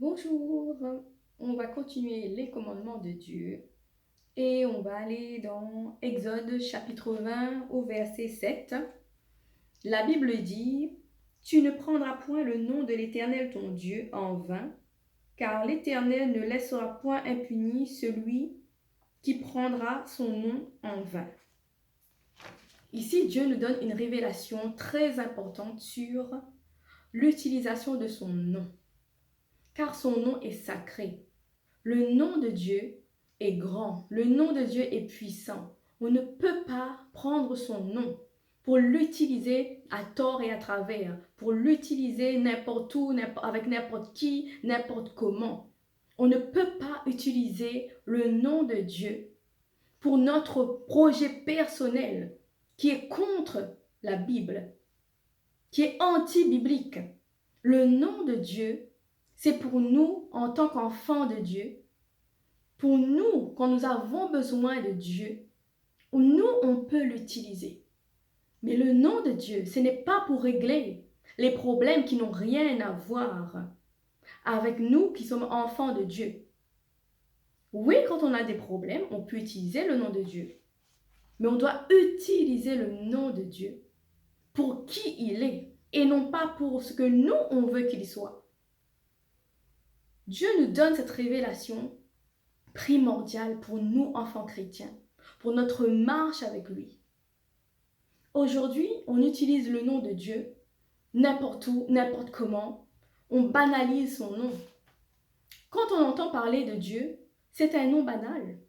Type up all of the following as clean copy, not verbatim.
Bonjour, on va continuer les commandements de Dieu et on va aller dans Exode chapitre 20 au verset 7. La Bible dit, tu ne prendras point le nom de l'Éternel ton Dieu en vain, car l'Éternel ne laissera point impuni celui qui prendra son nom en vain. Ici, Dieu nous donne une révélation très importante sur l'utilisation de son nom, car son nom est sacré. Le nom de Dieu est grand, le nom de Dieu est puissant. On ne peut pas prendre son nom pour l'utiliser à tort et à travers, pour l'utiliser n'importe où, avec n'importe qui, n'importe comment. On ne peut pas utiliser le nom de Dieu pour notre projet personnel qui est contre la Bible, qui est anti-biblique. Le nom de Dieu, c'est pour nous en tant qu'enfants de Dieu. Pour nous, quand nous avons besoin de Dieu, nous, on peut l'utiliser. Mais le nom de Dieu, ce n'est pas pour régler les problèmes qui n'ont rien à voir avec nous qui sommes enfants de Dieu. Oui, quand on a des problèmes, on peut utiliser le nom de Dieu. Mais on doit utiliser le nom de Dieu pour qui il est et non pas pour ce que nous, on veut qu'il soit. Dieu nous donne cette révélation primordial pour nous, enfants chrétiens, pour notre marche avec lui. Aujourd'hui, on utilise le nom de Dieu n'importe où, n'importe comment. On banalise son nom. Quand on entend parler de Dieu, c'est un nom banal.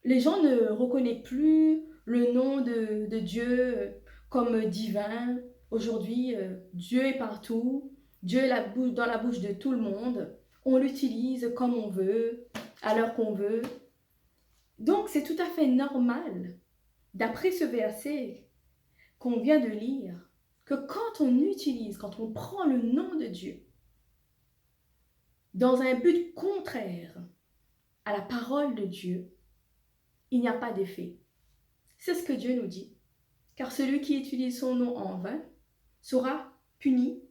Les gens ne reconnaissent plus le nom de Dieu comme divin. Aujourd'hui, Dieu est partout. Dieu est dans la bouche de tout le monde. On l'utilise comme on veut, à l'heure qu'on veut. Donc, c'est tout à fait normal, d'après ce verset qu'on vient de lire, que quand on prend le nom de Dieu dans un but contraire à la parole de Dieu, il n'y a pas d'effet. C'est ce que Dieu nous dit. Car celui qui utilise son nom en vain sera puni.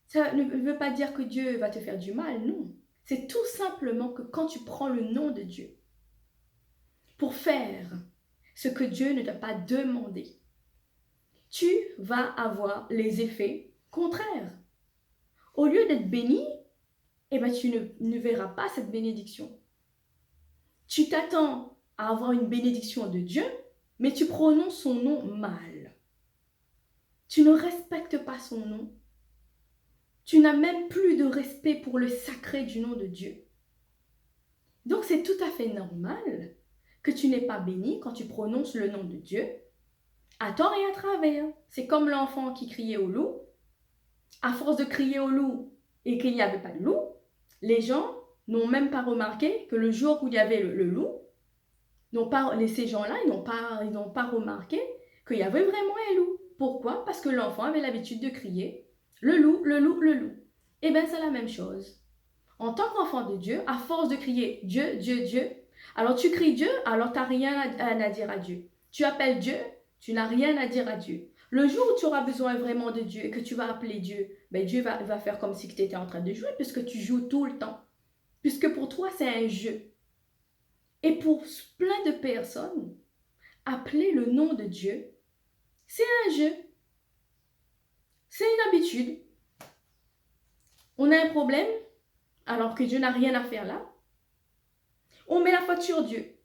Ça ne veut pas dire que Dieu va te faire du mal, non. C'est tout simplement que quand tu prends le nom de Dieu pour faire ce que Dieu ne t'a pas demandé, tu vas avoir les effets contraires. Au lieu d'être béni, tu ne verras pas cette bénédiction. Tu t'attends à avoir une bénédiction de Dieu, mais tu prononces son nom mal. Tu ne respectes pas son nom. Tu n'as même plus de respect pour le sacré du nom de Dieu. Donc c'est tout à fait normal que tu n'es pas béni quand tu prononces le nom de Dieu à tort et à travers. C'est comme l'enfant qui criait au loup. À force de crier au loup et qu'il n'y avait pas de loup, les gens n'ont même pas remarqué que le jour où il y avait le loup, ces gens-là, ils n'ont pas remarqué qu'il y avait vraiment un loup. Pourquoi? Parce que l'enfant avait l'habitude de crier le loup, le loup, le loup. Eh bien, c'est la même chose. En tant qu'enfant de Dieu, à force de crier Dieu, Dieu, Dieu, alors tu cries Dieu, alors tu n'as rien à dire à Dieu. Tu appelles Dieu, tu n'as rien à dire à Dieu. Le jour où tu auras besoin vraiment de Dieu et que tu vas appeler Dieu, Dieu va faire comme si tu étais en train de jouer puisque tu joues tout le temps. Puisque pour toi, c'est un jeu. Et pour plein de personnes, appeler le nom de Dieu, c'est un jeu. C'est une habitude. On a un problème, alors que Dieu n'a rien à faire là. On met la faute sur Dieu.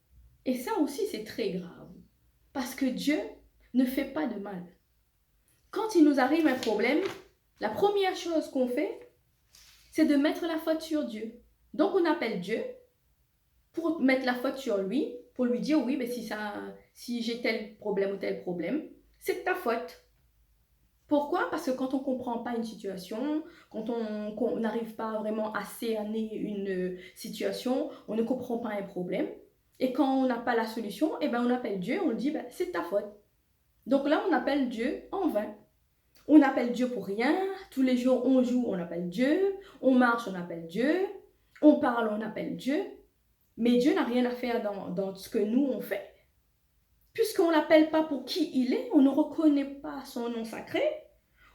Et ça aussi, c'est très grave. Parce que Dieu ne fait pas de mal. Quand il nous arrive un problème, la première chose qu'on fait, c'est de mettre la faute sur Dieu. Donc, on appelle Dieu pour mettre la faute sur lui, pour lui dire, oui, si j'ai tel problème ou tel problème, c'est de ta faute. Pourquoi? Parce que quand on ne comprend pas une situation, quand on n'arrive pas vraiment à cerner une situation, on ne comprend pas un problème. Et quand on n'a pas la solution, on appelle Dieu, on lui dit, c'est de ta faute. Donc là, on appelle Dieu en vain. On appelle Dieu pour rien. Tous les jours, on joue, on appelle Dieu. On marche, on appelle Dieu. On parle, on appelle Dieu. Mais Dieu n'a rien à faire dans ce que nous, on fait. Puisqu'on ne l'appelle pas pour qui il est, on ne reconnaît pas son nom sacré,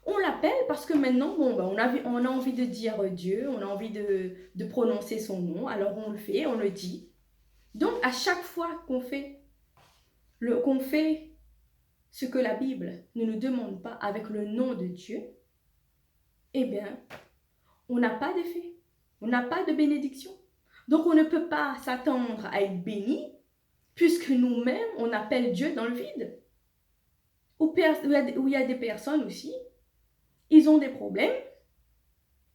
On l'appelle parce que maintenant, bon, ben, on a envie de dire Dieu, on a envie de prononcer son nom, alors on le fait, on le dit. Donc, à chaque fois qu'on fait ce que la Bible ne nous demande pas avec le nom de Dieu, eh bien, on n'a pas d'effet, on n'a pas de bénédiction. Donc, on ne peut pas s'attendre à être béni puisque nous-mêmes, on appelle Dieu dans le vide. Où il y a des personnes aussi, ils ont des problèmes,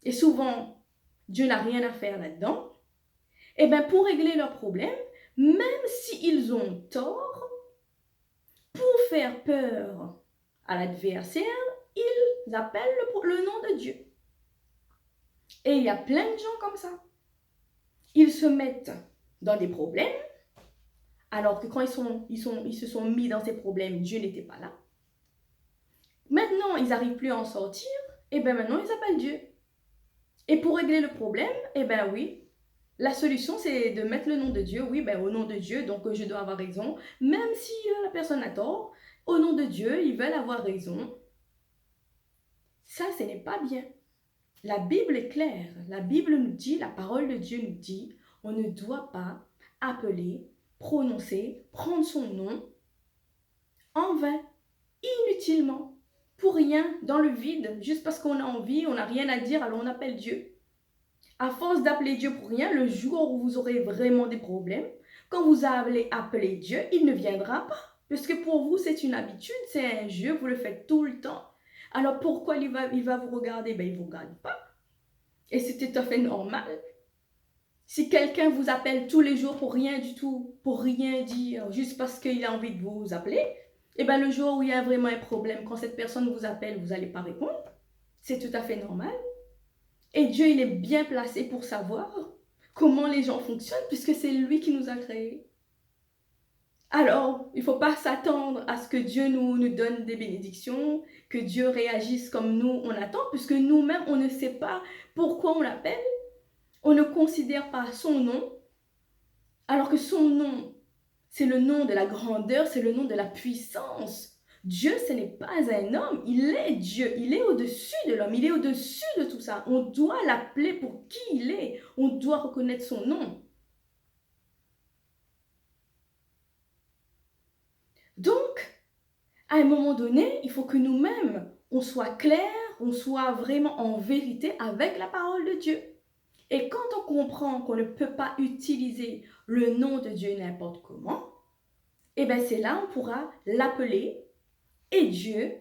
et souvent, Dieu n'a rien à faire là-dedans. Et bien, pour régler leurs problèmes, même s'ils ont tort, pour faire peur à l'adversaire, ils appellent le nom de Dieu. Et il y a plein de gens comme ça. Ils se mettent dans des problèmes, alors que quand ils se sont mis dans ces problèmes, Dieu n'était pas là. Maintenant, ils n'arrivent plus à en sortir, et bien maintenant, ils appellent Dieu. Et pour régler le problème, eh bien oui, la solution, c'est de mettre le nom de Dieu. Oui, ben, au nom de Dieu, donc je dois avoir raison. Même si la personne a tort, au nom de Dieu, ils veulent avoir raison. Ça, ce n'est pas bien. La Bible est claire. La Bible nous dit, la parole de Dieu nous dit, on ne doit pas appeler, prononcer, prendre son nom en vain, inutilement, pour rien, dans le vide, juste parce qu'on a envie, on n'a rien à dire, alors on appelle Dieu. À force d'appeler Dieu pour rien, le jour où vous aurez vraiment des problèmes, quand vous allez appeler Dieu, il ne viendra pas. Parce que pour vous, c'est une habitude, c'est un jeu, vous le faites tout le temps. Alors pourquoi il va vous regarder? Ben, il ne vous regarde pas. Et c'est tout à fait normal. Si quelqu'un vous appelle tous les jours pour rien du tout, pour rien dire, juste parce qu'il a envie de vous appeler, et bien le jour où il y a vraiment un problème, quand cette personne vous appelle, vous n'allez pas répondre. C'est tout à fait normal. Et Dieu, il est bien placé pour savoir comment les gens fonctionnent, puisque c'est lui qui nous a créés. Alors, il ne faut pas s'attendre à ce que Dieu nous donne des bénédictions, que Dieu réagisse comme nous, on attend, puisque nous-mêmes, on ne sait pas pourquoi on l'appelle. On ne considère pas son nom, alors que son nom, c'est le nom de la grandeur, c'est le nom de la puissance. Dieu, ce n'est pas un homme, il est Dieu, il est au-dessus de l'homme, il est au-dessus de tout ça. On doit l'appeler pour qui il est, on doit reconnaître son nom. Donc, à un moment donné, il faut que nous-mêmes, on soit clairs, on soit vraiment en vérité avec la parole de Dieu. Et quand on comprend qu'on ne peut pas utiliser le nom de Dieu n'importe comment, eh bien c'est là on pourra l'appeler et Dieu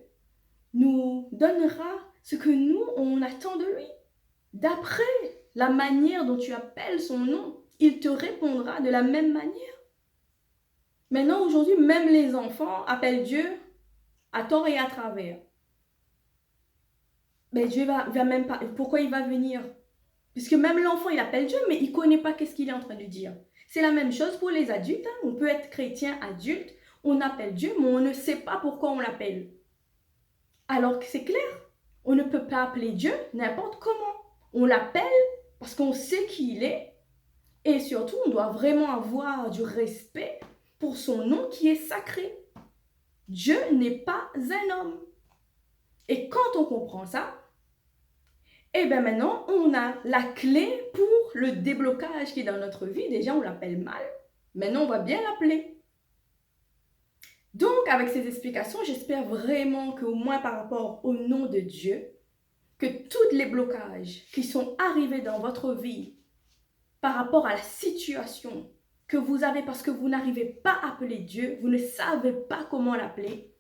nous donnera ce que nous, on attend de lui. D'après la manière dont tu appelles son nom, il te répondra de la même manière. Maintenant, aujourd'hui, même les enfants appellent Dieu à tort et à travers. Mais Dieu va même pas... Pourquoi il va venir? Puisque même l'enfant, il appelle Dieu, mais il ne connaît pas qu'est-ce qu'il est en train de dire. C'est la même chose pour les adultes. Hein. On peut être chrétien adulte, on appelle Dieu, mais on ne sait pas pourquoi on l'appelle. Alors que c'est clair, on ne peut pas appeler Dieu n'importe comment. On l'appelle parce qu'on sait qui il est. Et surtout, on doit vraiment avoir du respect pour son nom qui est sacré. Dieu n'est pas un homme. Et quand on comprend ça, et bien maintenant, on a la clé pour le déblocage qui est dans notre vie. Déjà, on l'appelle mal. Maintenant, on va bien l'appeler. Donc, avec ces explications, j'espère vraiment qu'au moins par rapport au nom de Dieu, que tous les blocages qui sont arrivés dans votre vie par rapport à la situation que vous avez parce que vous n'arrivez pas à appeler Dieu, vous ne savez pas comment l'appeler,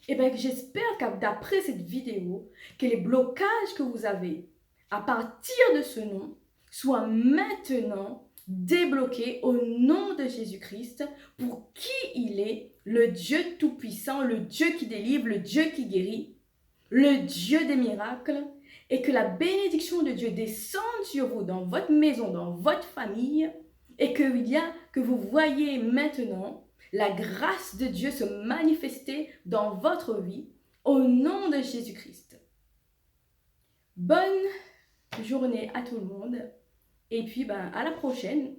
et bien j'espère qu'après cette vidéo, que les blocages que vous avez à partir de ce nom soient maintenant débloqués au nom de Jésus-Christ pour qui il est, le Dieu tout-puissant, le Dieu qui délivre, le Dieu qui guérit, le Dieu des miracles, et que la bénédiction de Dieu descende sur vous dans votre maison, dans votre famille, et que vous voyez maintenant la grâce de Dieu se manifester dans votre vie au nom de Jésus-Christ. Bonne journée à tout le monde et puis à la prochaine